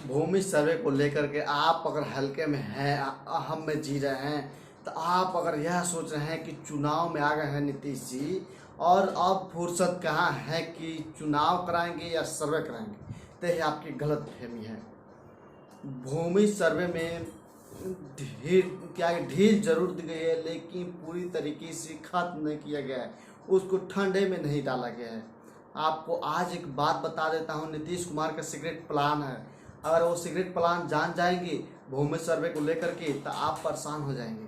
भूमि सर्वे को लेकर के आप अगर हल्के में हैं, अहम में जी रहे हैं, तो आप अगर यह सोच रहे हैं कि चुनाव में आ गए हैं नीतीश जी और अब फुर्सत कहाँ है कि चुनाव कराएंगे या सर्वे कराएंगे, तो यह आपकी गलत फहमी है। भूमि सर्वे में ढील क्या है, ढील जरूर दी गई है, लेकिन पूरी तरीके से खत्म नहीं किया गया है, उसको ठंडे में नहीं डाला गया है। आपको आज एक बात बता देता हूँ, नीतीश कुमार का सीक्रेट प्लान है। अगर वो सीक्रेट प्लान जान जाएंगे भूमि सर्वे को लेकर के, तो आप परेशान हो जाएंगे।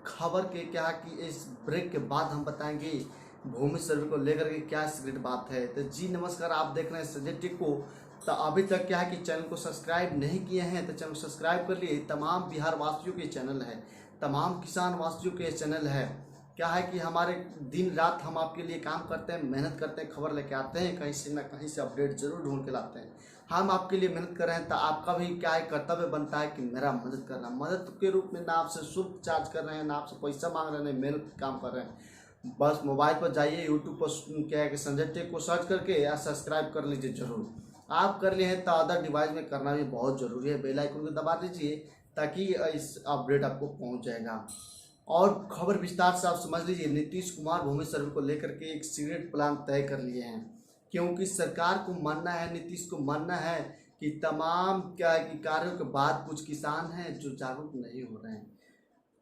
खबर के क्या कि इस ब्रेक के बाद हम बताएंगे भूमि सर्वे को लेकर के क्या सीक्रेट बात है। तो जी नमस्कार, आप देख रहे हैं संजय टेक को। तो अभी तक क्या है कि चैनल को सब्सक्राइब नहीं किए हैं तो चैनल को सब्सक्राइब कर लिए। तमाम बिहार वासियों के चैनल है, तमाम किसान वासियों के चैनल है। क्या है कि हमारे दिन रात हम आपके लिए काम करते हैं, मेहनत करते हैं, खबर लेके आते हैं, कहीं से ना कहीं से अपडेट जरूर ढूंढ के लाते हैं। हम आपके लिए मेहनत कर रहे हैं, तो आपका भी क्या है कर्तव्य बनता है कि मेरा मदद करना। मदद के रूप में ना आपसे शुल्क चार्ज कर रहे हैं, ना आपसे पैसा मांग रहे हैं, मेहनत काम कर रहे हैं। बस मोबाइल पर जाइए, यूट्यूब पर क्या है कि संजय टेक को सर्च करके या सब्सक्राइब कर लीजिए जरूर। आप कर लिए हैं तो अदर डिवाइस में करना भी बहुत ज़रूरी है। बेल आइकन को दबा दीजिए ताकि इस अपडेट आपको पहुंच जाएगा। और खबर विस्तार से आप समझ लीजिए, नीतीश कुमार भूमि सर्वे को लेकर के एक सीक्रेट प्लान तय कर लिए हैं, क्योंकि सरकार को मानना है, नीतीश को मानना है कि तमाम क्या है कि कार्यों के बाद कुछ किसान हैं जो जागरूक नहीं हो रहे हैं,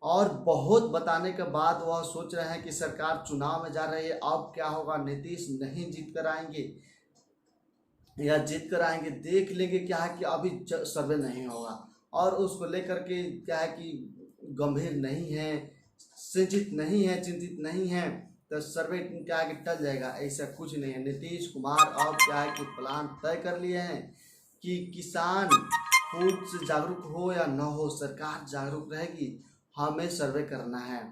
और बहुत बताने के बाद वह सोच रहे हैं कि सरकार चुनाव में जा रही है, अब क्या होगा, नीतीश नहीं जीत कर आएंगे या जीत कर आएंगे, देख लेंगे। क्या है कि अभी सर्वे नहीं होगा और उसको लेकर के क्या है कि गंभीर नहीं है, चिंतित नहीं है, तो सर्वे क्या है कि टल जाएगा। ऐसा कुछ नहीं है। नीतीश कुमार अब क्या है कि प्लान तय कर लिए हैं कि किसान खुद से जागरूक हो या न हो, सरकार जागरूक रहेगी, हमें सर्वे करना है।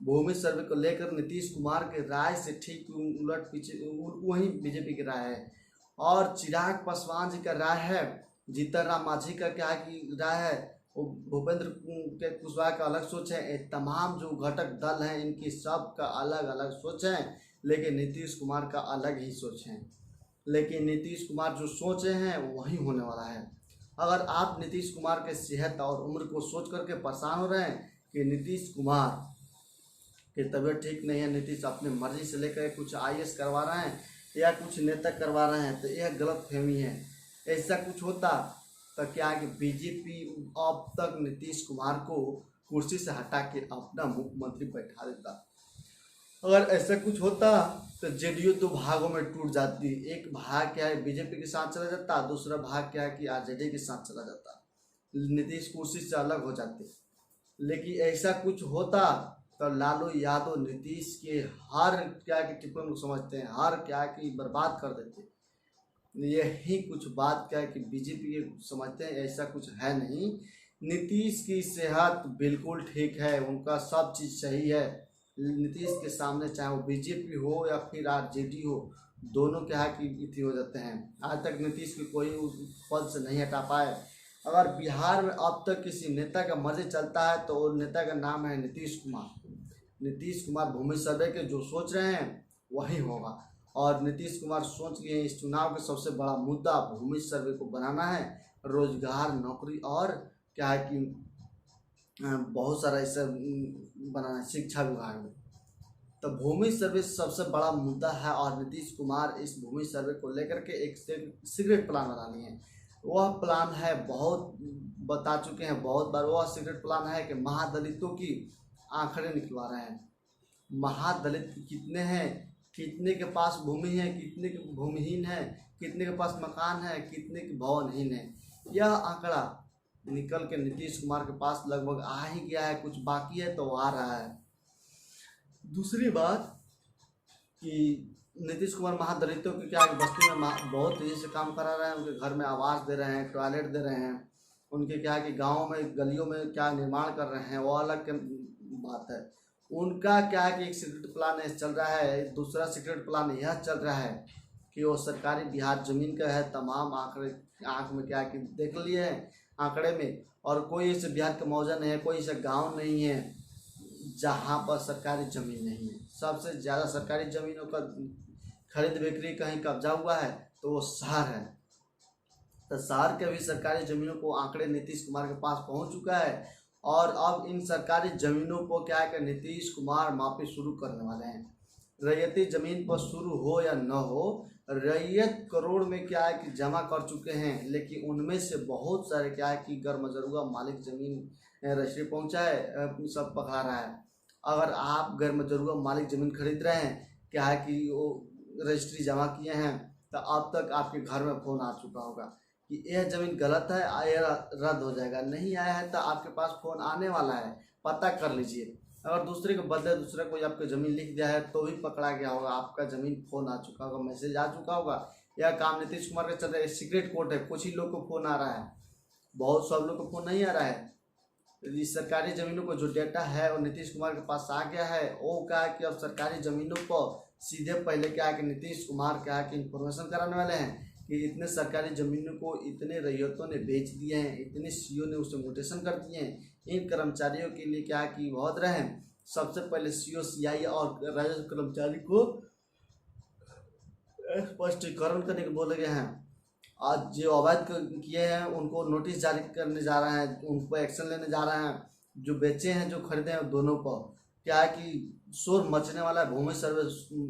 भूमि सर्वे को लेकर नीतीश कुमार के राय से ठीक उलट पीछे वही बीजेपी की राय है, और चिराग पासवान जी का राय है, जीतन राम मांझी का क्या है कि राय है, वो भूपेंद्र के कुशवाहा का अलग सोच है। तमाम जो घटक दल हैं इनकी सब का अलग अलग सोच है, लेकिन नीतीश कुमार का अलग ही सोच है। लेकिन नीतीश कुमार जो सोचे हैं वही होने वाला है। अगर आप नीतीश कुमार के सेहत और उम्र को सोच करके परेशान हो रहे हैं कि नीतीश कुमार की तबीयत ठीक नहीं है, नीतीश अपनी मर्जी से लेकर कुछ आईएएस करवा रहे हैं या कुछ नेता करवा रहे हैं, तो यह गलत फहमी है। ऐसा कुछ होता तो क्या है कि बीजेपी अब तक नीतीश कुमार को कुर्सी से हटा के अपना मुख्यमंत्री बैठा देता। अगर ऐसा कुछ होता तो जेडीयू दो भागों में टूट जाती। एक भाग क्या है बीजेपी के साथ चला जाता, दूसरा भाग क्या है कि आरजेडी के साथ चला जाता, नीतीश कुर्सी से अलग हो जाते। लेकिन ऐसा कुछ होता तो लालू यादव नीतीश के हर क्या की टिप्पणी को समझते हैं, हर क्या की बर्बाद कर देते। यही कुछ बात क्या है कि बीजेपी के समझते हैं, ऐसा कुछ है नहीं। नीतीश की सेहत बिल्कुल ठीक है, उनका सब चीज़ सही है। नीतीश के सामने चाहे वो बीजेपी हो या फिर आरजेडी हो, दोनों क्या है कि इति हो जाते हैं। आज तक नीतीश को कोई उस पद से नहीं हटा पाए। अगर बिहार में अब तक किसी नेता का मर्जी चलता है तो वो नेता का नाम है नीतीश कुमार। नीतीश कुमार भूमि सर्वे के जो सोच रहे हैं वही होगा, और नीतीश कुमार सोच लिए इस चुनाव का सबसे बड़ा मुद्दा भूमि सर्वे को बनाना है। रोजगार, नौकरी और क्या है कि बहुत सारा ऐसा बनाना है, शिक्षा विभाग में। तो भूमि सर्वे सबसे बड़ा मुद्दा है, और नीतीश कुमार इस भूमि सर्वे को लेकर के एक सीक्रेट प्लान बना लिए हैं। वह प्लान है, बहुत बता चुके हैं बहुत बार, वह सीक्रेट प्लान है कि महादलितों की आंकड़े निकलवा रहे हैं। महादलित कितने हैं, कितने के पास भूमि है, कितने के भूमिहीन है, कितने के पास मकान है, कितने के भवनहीन है, यह आंकड़ा निकल के नीतीश कुमार के पास लगभग आ ही गया है। कुछ बाकी है तो आ रहा है। दूसरी बात कि नीतीश कुमार महादलितों की क्या है बस्ती में बहुत तेज़ी से काम करा रहे हैं, उनके घर में आवास दे रहे हैं, टॉयलेट दे रहे हैं, उनके क्या है कि गाँव में गलियों में क्या निर्माण कर रहे हैं, वो अलग बात है। उनका क्या है कि एक सीक्रेट प्लान चल रहा है। दूसरा सीक्रेट प्लान यह चल रहा है कि वो सरकारी बिहार जमीन का है, तमाम आंकड़े आँख में क्या है कि देख लिए हैं आंकड़े में, और कोई ऐसे बिहार का मौजा नहीं है, कोई ऐसा गांव नहीं है जहां पर सरकारी ज़मीन नहीं है। सबसे ज़्यादा सरकारी ज़मीनों का खरीद बिक्री कहीं कब्जा हुआ है तो वो शहर है। तो शहर के भी सरकारी जमीनों को आंकड़े नीतीश कुमार के पास पहुंच चुका है और अब इन सरकारी जमीनों को क्या है कि नीतीश कुमार मापी शुरू करने वाले हैं। रैयती जमीन पर शुरू हो या न हो, रैयत करोड़ में क्या है कि जमा कर चुके हैं, लेकिन उनमें से बहुत सारे क्या है कि गैर मजरूगा मालिक जमीन रजिस्ट्री पहुंचा है, सब पकड़ा रहा है। अगर आप गैर मजरूगा मालिक जमीन खरीद रहे हैं, क्या है कि वो रजिस्ट्री जमा किए हैं, तो अब तक आपके घर में फ़ोन आ चुका होगा कि यह ज़मीन गलत है, यह रद्द हो जाएगा। नहीं आया है तो आपके पास फ़ोन आने वाला है, पता कर लीजिए। अगर दूसरे के बदले दूसरा कोई आपको ज़मीन लिख दिया है तो भी पकड़ा गया होगा, आपका ज़मीन फ़ोन आ चुका होगा, मैसेज आ चुका होगा। यह काम नीतीश कुमार का चल रहा है, सीक्रेट कोर्ट है, कुछ ही लोग को फ़ोन आ रहा है, बहुत सब लोग को फ़ोन नहीं आ रहा है। इस सरकारी ज़मीनों को जो डेटा है वो नीतीश कुमार के पास आ गया है। वो क्या है कि अब सरकारी ज़मीनों पर सीधे पहले क्या है कि नीतीश कुमार क्या है कि इन्फॉर्मेशन कराने वाले हैं कि इतने सरकारी ज़मीनों को इतने रैयतों ने बेच दिए हैं, इतने सीओ ने उसे म्यूटेशन कर दिए हैं। इन कर्मचारियों के लिए क्या है कि बहुत रहे, सबसे पहले सीओ सीआई और राजस्व कर्मचारी को स्पष्टीकरण करने के बोले गए हैं। आज जो अवैध किए हैं उनको नोटिस जारी करने जा रहे हैं, उन पर एक्शन लेने जा रहे हैं। जो बेचे हैं जो खरीदे हैं दोनों पर क्या है कि शोर मचने वाला है। भूमि सर्वे,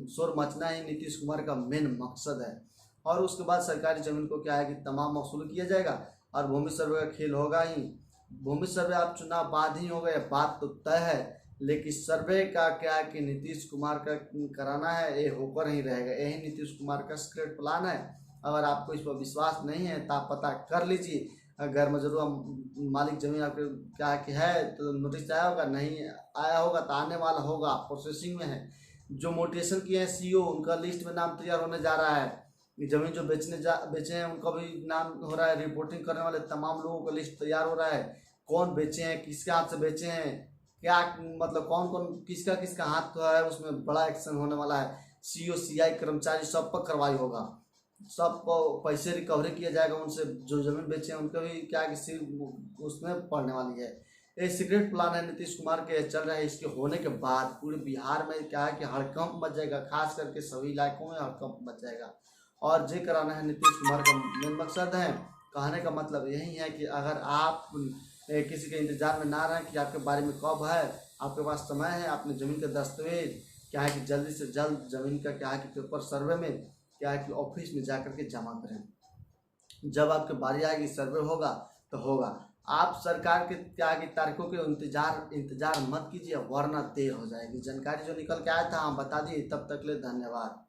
शोर मचना ही नीतीश कुमार का मेन मकसद है। और उसके बाद सरकारी जमीन को क्या है कि तमाम वसूल किया जाएगा और भूमि सर्वे का खेल होगा ही। भूमि सर्वे आप चुनाव बाद ही होगा, यह बात तो तय है, लेकिन सर्वे का क्या है कि नीतीश कुमार का कराना है, ये होकर ही रहेगा। यही नीतीश कुमार का सीक्रेट प्लान है। अगर आपको इस पर विश्वास नहीं है तो आप पता कर लीजिए। अगर मजरूआ मालिक जमीन आपके क्या कि है तो नोटिस आया होगा, नहीं आया होगा तो आने वाला होगा, प्रोसेसिंग में है। जो मोटेशन किए हैं सीओ, उनका लिस्ट में नाम तैयार होने जा रहा है। जमीन जो बेचे हैं उनका भी नाम हो रहा है। रिपोर्टिंग करने वाले तमाम लोगों का लिस्ट तैयार हो रहा है, कौन बेचे हैं, किसके हाथ से बेचे हैं, क्या मतलब कौन कौन किसका किसका हाथ का है, उसमें बड़ा एक्शन होने वाला है। सीओ सीआई कर्मचारी सब पर कार्रवाई होगा, सबको पैसे रिकवरी किया जाएगा उनसे। जो जमीन बेचे हैं उनका भी क्या किसी उसमें पड़ने वाली है। ये सीक्रेट प्लान है नीतीश कुमार के, चल रहा है। इसके होने के बाद पूरे बिहार में क्या है कि हड़कंप मच जाएगा, खास करके सभी इलाकों में हड़कंप मच जाएगा। और जे कराना है नीतीश कुमार का मेन मकसद है। कहने का मतलब यही है कि अगर आप किसी के इंतजार में ना रहें कि आपके बारे में कब है, आपके पास समय है, अपनी ज़मीन के दस्तावेज क्या है कि जल्दी से जल्द ज़मीन का क्या है कि पेपर सर्वे में क्या है कि ऑफिस में जाकर के जमा करें। जब आपकी बारी आएगी सर्वे होगा तो होगा। आप सरकार के क्या है कि तारीखों के इंतजार मत कीजिए, वरना देर हो जाएगी। जानकारी जो निकल के आया था हम बता दिए। तब तक ले धन्यवाद।